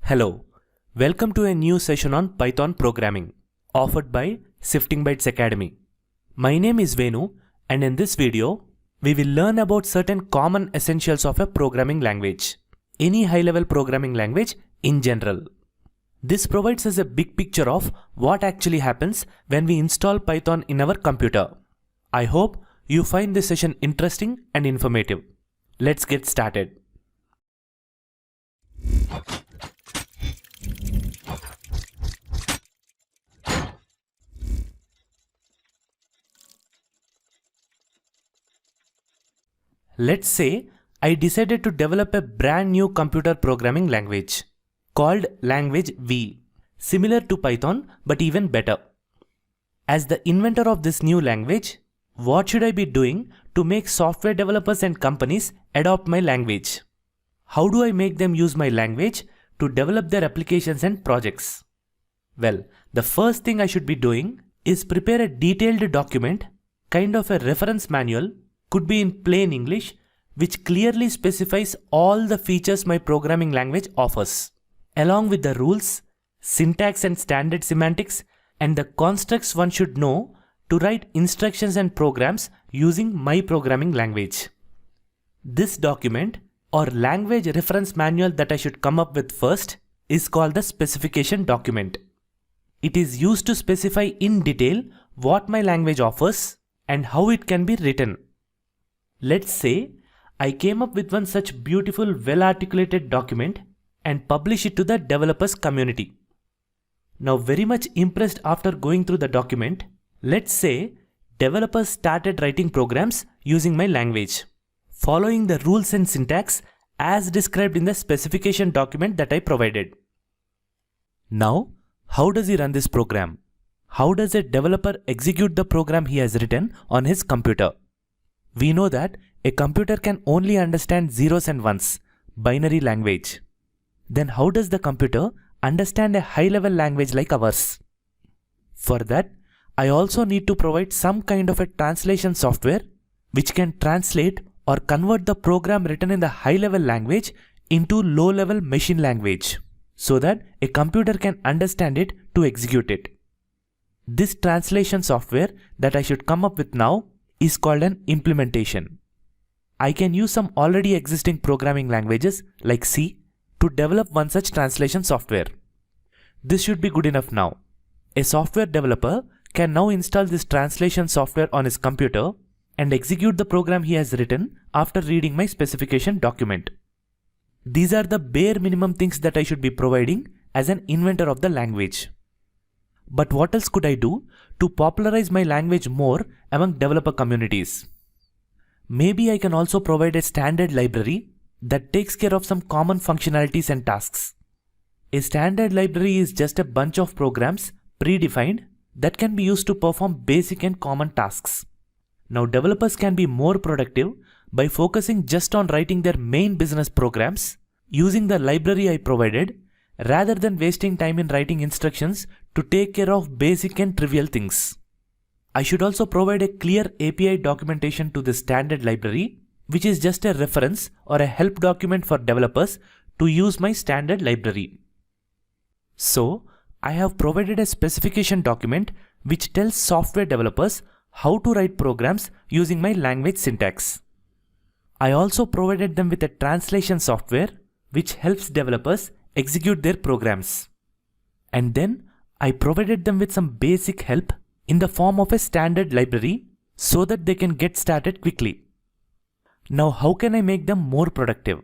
Hello, welcome to a new session on Python programming offered by Sifting Bytes Academy. My name is Venu, and in this video, we will learn about certain common essentials of a programming language, any high-level programming language in general. This provides us a big picture of what actually happens when we install Python in our computer. I hope you find this session interesting and informative. Let's get started. Let's say I decided to develop a brand new computer programming language called language V, similar to Python but even better. As the inventor of this new language, what should I be doing to make software developers and companies adopt my language? How do I make them use my language to develop their applications and projects? Well, the first thing I should be doing is prepare a detailed document, kind of a reference manual, could be in plain English, which clearly specifies all the features my programming language offers, along with the rules, syntax and standard semantics, and the constructs one should know to write instructions and programs using my programming language. This document, or language reference manual that I should come up with first, is called the Specification Document. It is used to specify in detail what my language offers and how it can be written. Let's say I came up with one such beautiful, well-articulated document and publish it to the developers community. Now, very much impressed after going through the document, let's say developers started writing programs using my language, following the rules and syntax as described in the specification document that I provided. Now, how does he run this program? How does a developer execute the program he has written on his computer? We know that a computer can only understand zeros and ones, binary language. Then how does the computer understand a high-level language like ours? For that, I also need to provide some kind of a translation software which can translate or convert the program written in the high-level language into low-level machine language so that a computer can understand it to execute it. This translation software that I should come up with now is called an implementation. I can use some already existing programming languages like C to develop one such translation software. This should be good enough now. A software developer can now install this translation software on his computer and execute the program he has written after reading my specification document. These are the bare minimum things that I should be providing as an inventor of the language. But what else could I do to popularize my language more among developer communities? Maybe I can also provide a standard library that takes care of some common functionalities and tasks. A standard library is just a bunch of programs predefined that can be used to perform basic and common tasks. Now, developers can be more productive by focusing just on writing their main business programs using the library I provided, rather than wasting time in writing instructions to take care of basic and trivial things. I should also provide a clear API documentation to this standard library, which is just a reference or a help document for developers to use my standard library. So, I have provided a specification document which tells software developers how to write programs using my language syntax. I also provided them with a translation software which helps developers execute their programs. And then I provided them with some basic help in the form of a standard library so that they can get started quickly. Now, how can I make them more productive?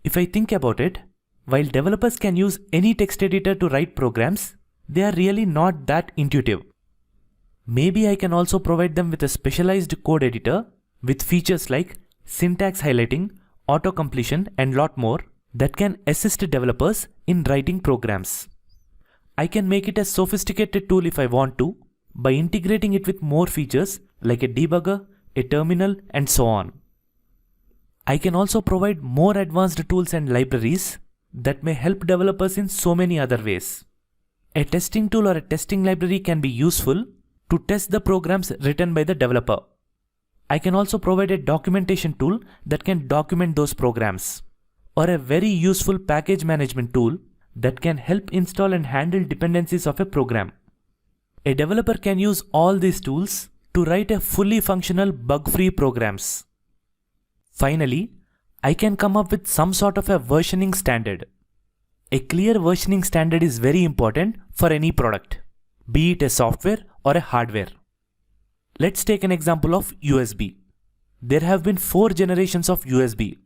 If I think about it, while developers can use any text editor to write programs, they are really not that intuitive. Maybe I can also provide them with a specialized code editor with features like syntax highlighting, auto-completion, and lot more that can assist developers in writing programs. I can make it a sophisticated tool if I want to by integrating it with more features like a debugger, a terminal, and so on. I can also provide more advanced tools and libraries that may help developers in so many other ways. A testing tool or a testing library can be useful to test the programs written by the developer. I can also provide a documentation tool that can document those programs, or a very useful package management tool that can help install and handle dependencies of a program. A developer can use all these tools to write a fully functional bug-free programs. Finally, I can come up with some sort of a versioning standard. A clear versioning standard is very important for any product, be it a software or a hardware. Let's take an example of USB. There have been 4 generations of USB.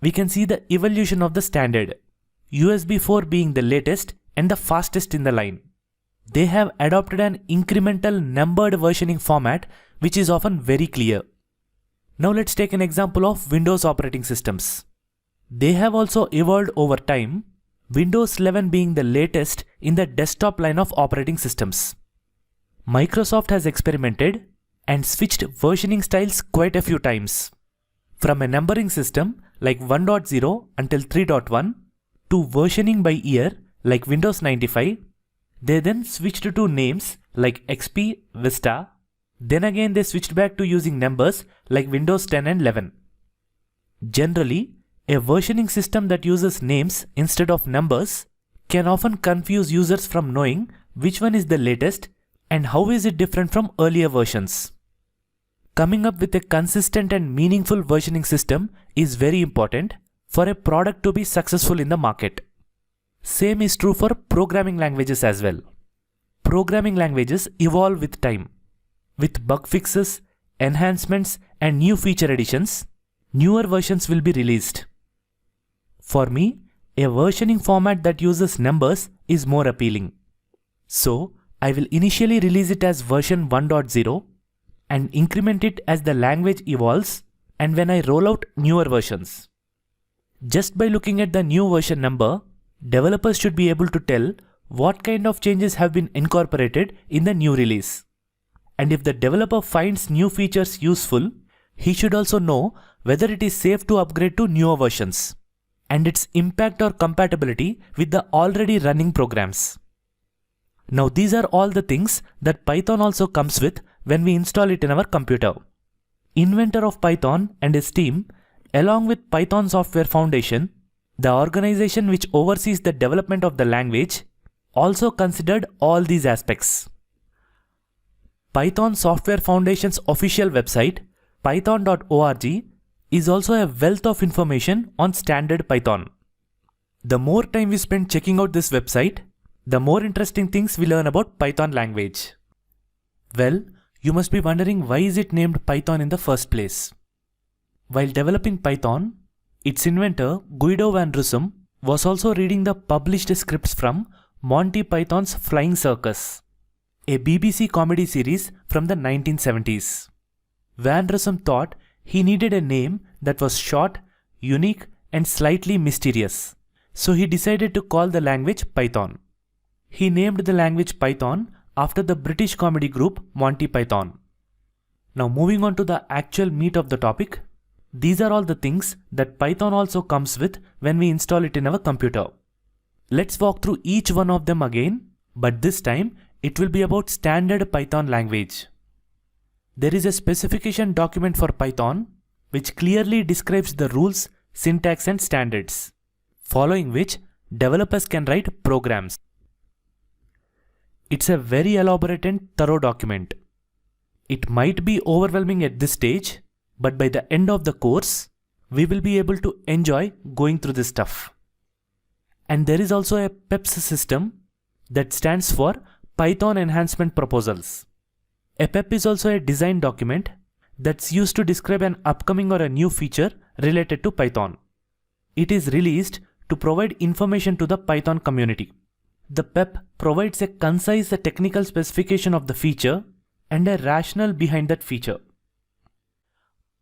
We can see the evolution of the standard, USB 4 being the latest and the fastest in the line. They have adopted an incremental numbered versioning format which is often very clear. Now let's take an example of Windows operating systems. They have also evolved over time, Windows 11 being the latest in the desktop line of operating systems. Microsoft has experimented and switched versioning styles quite a few times. From a numbering system like 1.0 until 3.1 to versioning by year like Windows 95, they then switched to names like XP, Vista. Then again they switched back to using numbers like Windows 10 and 11. Generally, a versioning system that uses names instead of numbers can often confuse users from knowing which one is the latest and how is it different from earlier versions. Coming up with a consistent and meaningful versioning system is very important for a product to be successful in the market. Same is true for programming languages as well. Programming languages evolve with time. With bug fixes, enhancements, and new feature additions, newer versions will be released. For me, a versioning format that uses numbers is more appealing. So, I will initially release it as version 1.0 and increment it as the language evolves and when I roll out newer versions. Just by looking at the new version number, developers should be able to tell what kind of changes have been incorporated in the new release. And if the developer finds new features useful, he should also know whether it is safe to upgrade to newer versions and its impact or compatibility with the already running programs. Now these are all the things that Python also comes with when we install it in our computer. Inventor of Python and his team, along with Python Software Foundation, the organization which oversees the development of the language, also considered all these aspects. Python Software Foundation's official website, python.org, is also a wealth of information on standard Python. The more time we spend checking out this website, the more interesting things we learn about Python language. Well, you must be wondering why is it named Python in the first place. While developing Python, its inventor Guido van Rossum was also reading the published scripts from Monty Python's Flying Circus, a BBC comedy series from the 1970s. Van Rossum thought he needed a name that was short, unique, and slightly mysterious, so he decided to call the language Python. He named the language Python after the British comedy group Monty Python. Now moving on to the actual meat of the topic, these are all the things that Python also comes with when we install it in our computer. Let's walk through each one of them again, but this time it will be about standard Python language. There is a specification document for Python which clearly describes the rules, syntax and standards, following which developers can write programs. It's a very elaborate and thorough document. It might be overwhelming at this stage, but by the end of the course, we will be able to enjoy going through this stuff. And there is also a PEP system that stands for Python Enhancement Proposals. A PEP is also a design document that's used to describe an upcoming or a new feature related to Python. It is released to provide information to the Python community. The PEP provides a concise technical specification of the feature and a rationale behind that feature.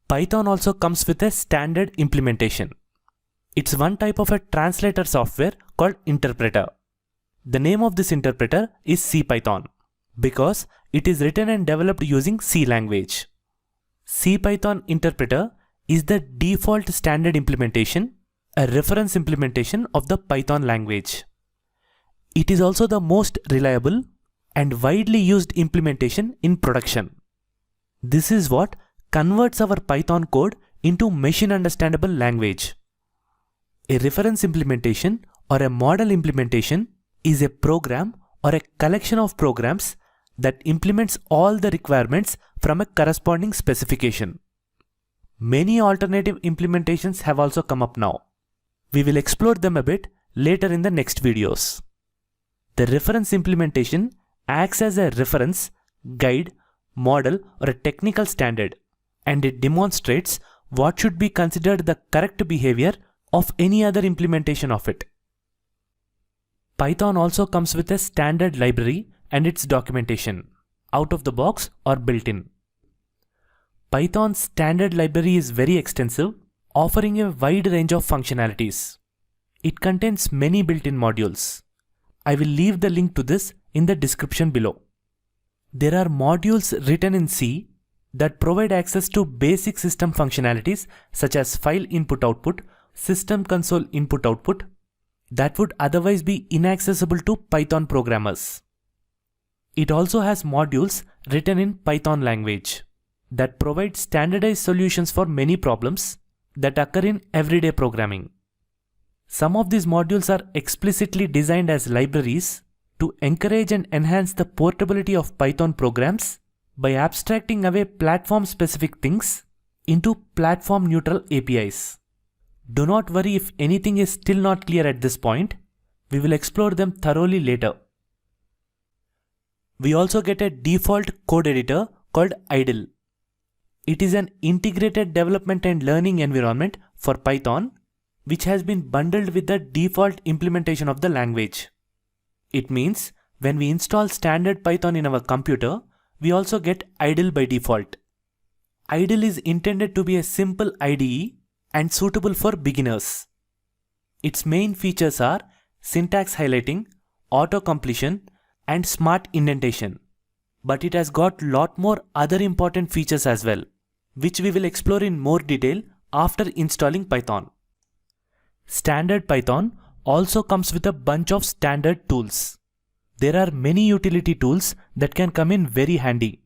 Python also comes with a standard implementation. It's one type of a translator software called interpreter. The name of this interpreter is CPython because it is written and developed using C language. CPython interpreter is the default standard implementation, a reference implementation of the Python language. It is also the most reliable and widely used implementation in production. This is what converts our Python code into machine understandable language. A reference implementation or a model implementation is a program or a collection of programs that implements all the requirements from a corresponding specification. Many alternative implementations have also come up now. We will explore them a bit later in the next videos. The reference implementation acts as a reference, guide, model, or a technical standard, and it demonstrates what should be considered the correct behavior of any other implementation of it. Python also comes with a standard library and its documentation, out of the box or built-in. Python's standard library is very extensive, offering a wide range of functionalities. It contains many built-in modules. I will leave the link to this in the description below. There are modules written in C that provide access to basic system functionalities such as file input-output, system console input-output, that would otherwise be inaccessible to Python programmers. It also has modules written in Python language that provide standardized solutions for many problems that occur in everyday programming. Some of these modules are explicitly designed as libraries to encourage and enhance the portability of Python programs by abstracting away platform-specific things into platform-neutral APIs. Do not worry if anything is still not clear at this point. We will explore them thoroughly later. We also get a default code editor called idle. It is an integrated development and learning environment for Python, which has been bundled with the default implementation of the language. It means when we install standard Python in our computer, we also get idle by default. Idle is intended to be a simple IDE and suitable for beginners. Its main features are syntax highlighting, auto-completion, and smart indentation. But it has got lot more other important features as well, which we will explore in more detail after installing Python. Standard Python also comes with a bunch of standard tools. There are many utility tools that can come in very handy.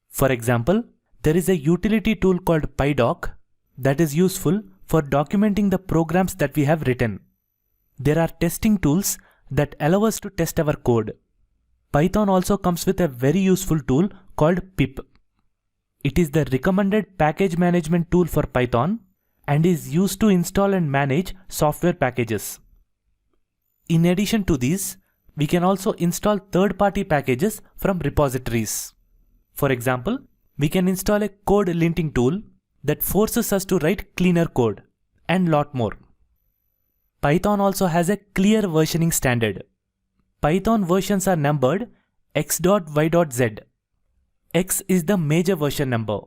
For example, there is a utility tool called PyDoc that is useful for documenting the programs that we have written. There are testing tools that allow us to test our code. Python also comes with a very useful tool called PEP. It is the recommended package management tool for Python and is used to install and manage software packages. In addition to these, we can also install third-party packages from repositories. For example, we can install a code linting tool that forces us to write cleaner code, and lot more. Python also has a clear versioning standard. Python versions are numbered x.y.z. X is the major version number.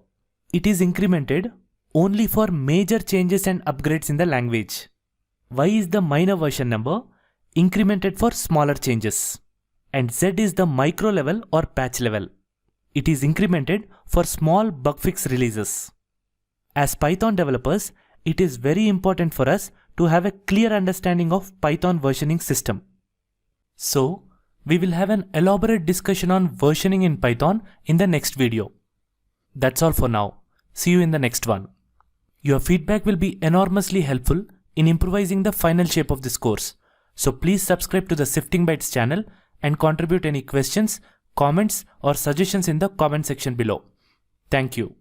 It is incremented only for major changes and upgrades in the language. Y is the minor version number, incremented for smaller changes. And Z is the micro level or patch level. It is incremented for small bug fix releases. As Python developers, it is very important for us to have a clear understanding of Python versioning system. So, we will have an elaborate discussion on versioning in Python in the next video. That's all for now. See you in the next one. Your feedback will be enormously helpful in improvising the final shape of this course. So please subscribe to the Sifting Bytes channel and contribute any questions, comments or suggestions in the comment section below. Thank you.